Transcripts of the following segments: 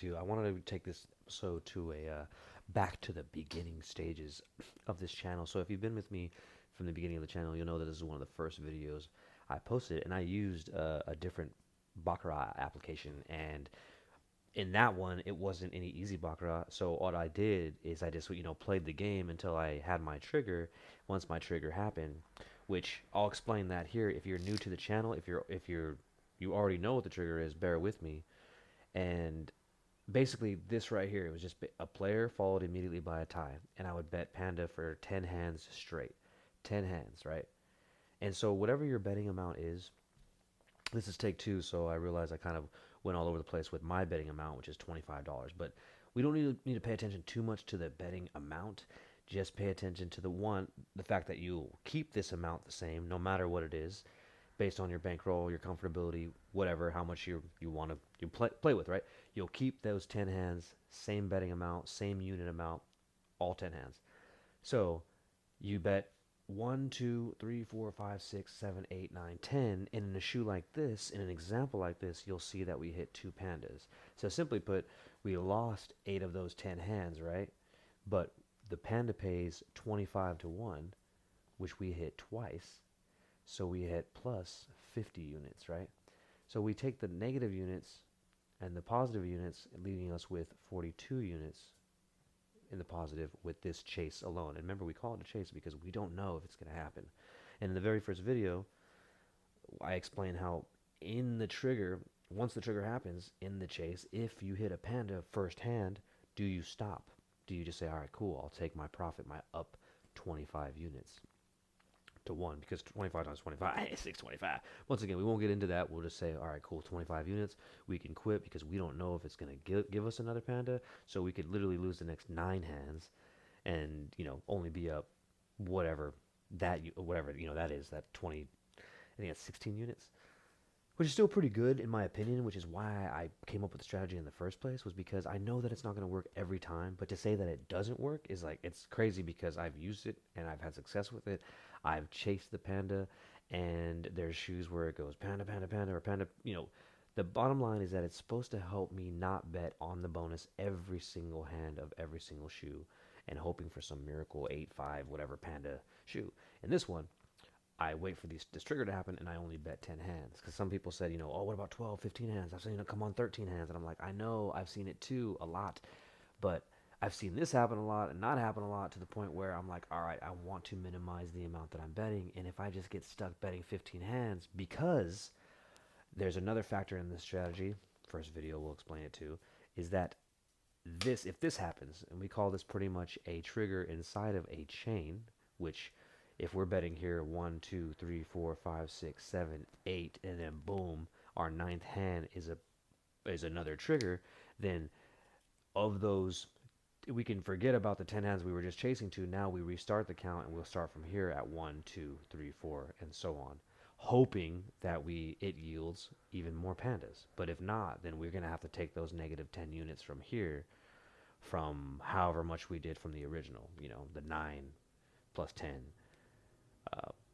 I wanted to take this episode to a back to the beginning stages of this channel. So if you've been with me from the beginning of the channel, you'll know that this is one of the first videos I posted, and I used a different Baccarat application. And in that one, it wasn't any easy Baccarat. So what I did is I just played the game until I had my trigger. Once my trigger happened, which I'll explain that here. If you're new to the channel, if you already know what the trigger is, bear with me. And basically this right here, it was just a player followed immediately by a tie, and I would bet Panda for 10 hands straight. 10 hands, right? And so whatever your betting amount is, this is take two, so I realized I kind of went all over the place with my betting amount, which is $25. But we don't need to pay attention too much to the betting amount. Just pay attention to the fact that you keep this amount the same no matter what it is, based on your bankroll, your comfortability, whatever, how much you want to play with, right? You'll keep those 10 hands, same betting amount, same unit amount, all 10 hands. So you bet 1, 2, 3, 4, 5, 6, 7, 8, 9, 10. And in a shoe like this, in an example like this, you'll see that we hit two pandas. So simply put, we lost 8 of those 10 hands, right? But the panda pays 25 to 1, which we hit twice. So we hit plus 50 units, right? So we take the negative units and the positive units, leaving us with 42 units in the positive with this chase alone. And remember, we call it a chase because we don't know if it's going to happen. And in the very first video, I explain how in the trigger, once the trigger happens in the chase, if you hit a panda first hand, do you stop? Do you just say, all right, cool, I'll take my profit, my up 25 units to 1, because 25 times 25 is 625. Once again, we won't get into that. We'll just say, all right, cool, 25 units. We can quit because we don't know if it's going to give us another panda. So we could literally lose the next 9 hands and, only be up whatever that is, that 20, I think that's 16 units, which is still pretty good in my opinion, which is why I came up with the strategy in the first place, was because I know that it's not going to work every time, but to say that it doesn't work is like, it's crazy because I've used it and I've had success with it. I've chased the panda, and there's shoes where it goes panda, panda, panda, or panda, the bottom line is that it's supposed to help me not bet on the bonus every single hand of every single shoe and hoping for some miracle 8-5 whatever panda shoe. In this one, I wait for this trigger to happen, and I only bet 10 hands. Because some people said, oh, what about 12, 15 hands? I've seen it come on 13 hands. And I'm like, I know, I've seen it too, a lot. But I've seen this happen a lot and not happen a lot, to the point where I'm like, all right, I want to minimize the amount that I'm betting. And if I just get stuck betting 15 hands, because there's another factor in this strategy, first video will explain it too, is that if this happens, and we call this pretty much a trigger inside of a chain, which if we're betting here 1, 2, 3, 4, 5, 6, 7, 8, and then boom, our ninth hand is another trigger, then of those, we can forget about the 10 hands we were just chasing to. Now we restart the count, and we'll start from here at 1, 2, 3, 4, and so on, hoping that it yields even more pandas. But if not, then we're going to have to take those negative 10 units from here, from however much we did from the original, the 9 plus 10,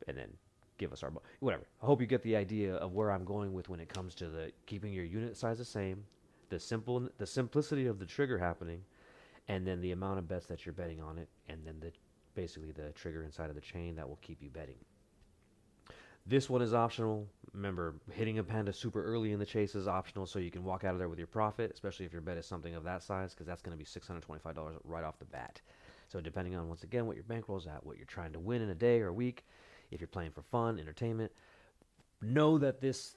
and then give us our whatever. I hope you get the idea of where I'm going with when it comes to the keeping your unit size the same, the simplicity of the trigger happening, and then the amount of bets that you're betting on it, and then basically the trigger inside of the chain that will keep you betting. This one is optional. Remember, hitting a panda super early in the chase is optional, so you can walk out of there with your profit, especially if your bet is something of that size, because that's going to be $625 right off the bat. So depending on, once again, what your bankroll is at, what you're trying to win in a day or a week, if you're playing for fun, entertainment, know that this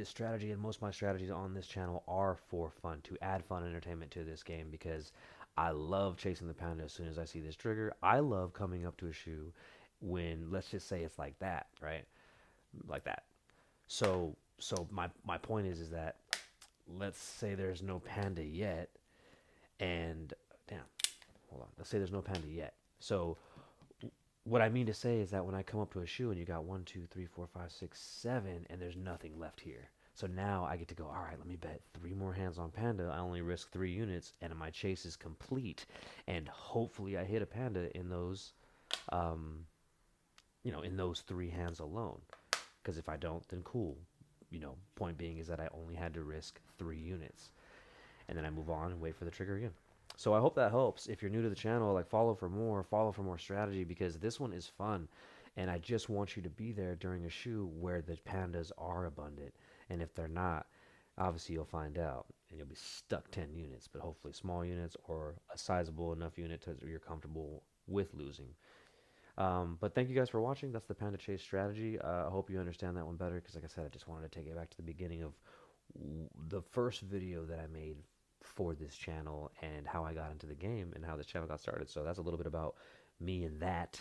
strategy and most of my strategies on this channel are for fun, to add fun and entertainment to this game, because I love chasing the panda as soon as I see this trigger. I love coming up to a shoe when, let's just say it's like that, right? Like that. So my point is that, let's say there's no panda yet, and damn, hold on. Let's say there's no panda yet. So what I mean to say is that when I come up to a shoe and you got 1, 2, 3, 4, 5, 6, 7, and there's nothing left here. So now I get to go, all right, let me bet 3 more hands on panda. I only risk 3 units, and my chase is complete. And hopefully I hit a panda in those, in those 3 hands alone. Because if I don't, then cool. Point being is that I only had to risk 3 units. and then I move on and wait for the trigger again. So I hope that helps. If you're new to the channel, like follow for more strategy, because this one is fun, and I just want you to be there during a shoe where the pandas are abundant, and if they're not, obviously you'll find out, and you'll be stuck 10 units, but hopefully small units or a sizable enough unit to you're comfortable with losing. But thank you guys for watching. That's the Panda Chase strategy. I hope you understand that one better, because like I said, I just wanted to take it back to the beginning of the first video that I made for this channel and how I got into the game and how this channel got started. So that's a little bit about me and that.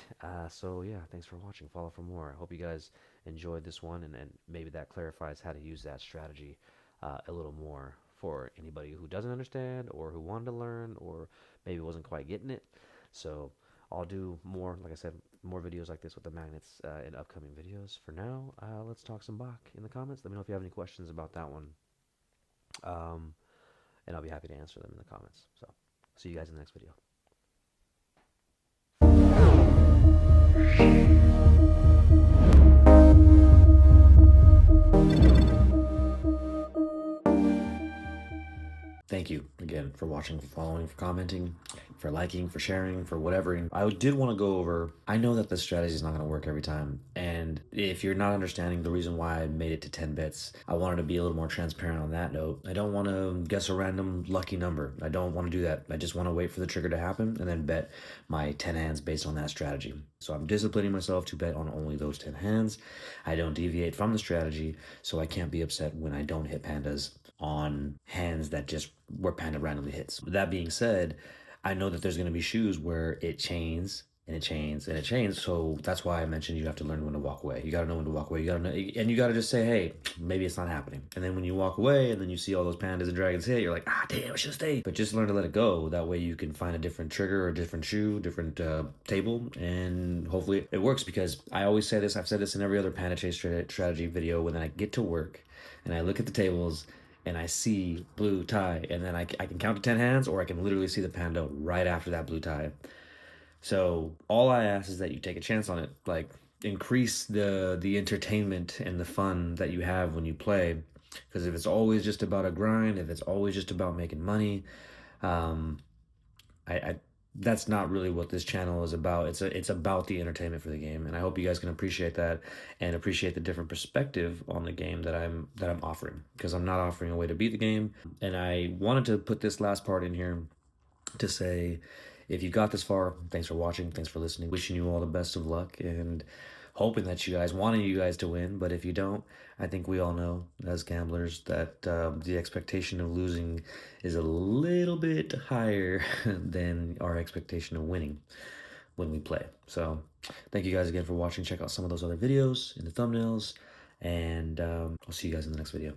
So yeah, thanks for watching. Follow for more. I hope you guys enjoyed this one, and maybe that clarifies how to use that strategy a little more for anybody who doesn't understand or who wanted to learn or maybe wasn't quite getting it. So I'll do more, like I said, more videos like this with the magnets in upcoming videos. For now, let's talk some Bach in the comments. Let me know if you have any questions about that one. Um, and I'll be happy to answer them in the comments. So, see you guys in the next video. Thank you again for watching, for following, for commenting, for liking, for sharing, for whatever. I did want to go over, I know that this strategy is not going to work every time. And if you're not understanding the reason why I made it to 10 bits, I wanted to be a little more transparent on that note. I don't want to guess a random lucky number. I don't want to do that. I just want to wait for the trigger to happen and then bet my 10 hands based on that strategy. So I'm disciplining myself to bet on only those 10 hands. I don't deviate from the strategy, so I can't be upset when I don't hit pandas on hands that just where panda randomly hits. That being said, I know that there's going to be shoes where it chains and it chains and it chains. So that's why I mentioned you have to learn when to walk away. You got to know when to walk away. You got to know, and you got to just say, hey, maybe it's not happening. And then when you walk away and then you see all those pandas and dragons hit, you're like, ah, damn, I should have stayed. But just learn to let it go. That way you can find a different trigger or a different shoe, different table, and hopefully it works. Because I always say this, I've said this in every other Panda Chase strategy video, when I get to work and I look at the tables and I see blue tie, and then I can count to 10 hands, or I can literally see the panda right after that blue tie. So all I ask is that you take a chance on it. Like, increase the entertainment and the fun that you have when you play. Because if it's always just about a grind, if it's always just about making money, um, I that's not really what this channel is about. It's about the entertainment for the game, and I hope you guys can appreciate that and appreciate the different perspective on the game that I'm offering, because I'm not offering a way to beat the game. And I wanted to put this last part in here to say, if you got this far, thanks for watching, thanks for listening, wishing you all the best of luck, and hoping that wanting you guys to win. But if you don't, I think we all know as gamblers that the expectation of losing is a little bit higher than our expectation of winning when we play. So thank you guys again for watching. Check out some of those other videos in the thumbnails, and I'll see you guys in the next video.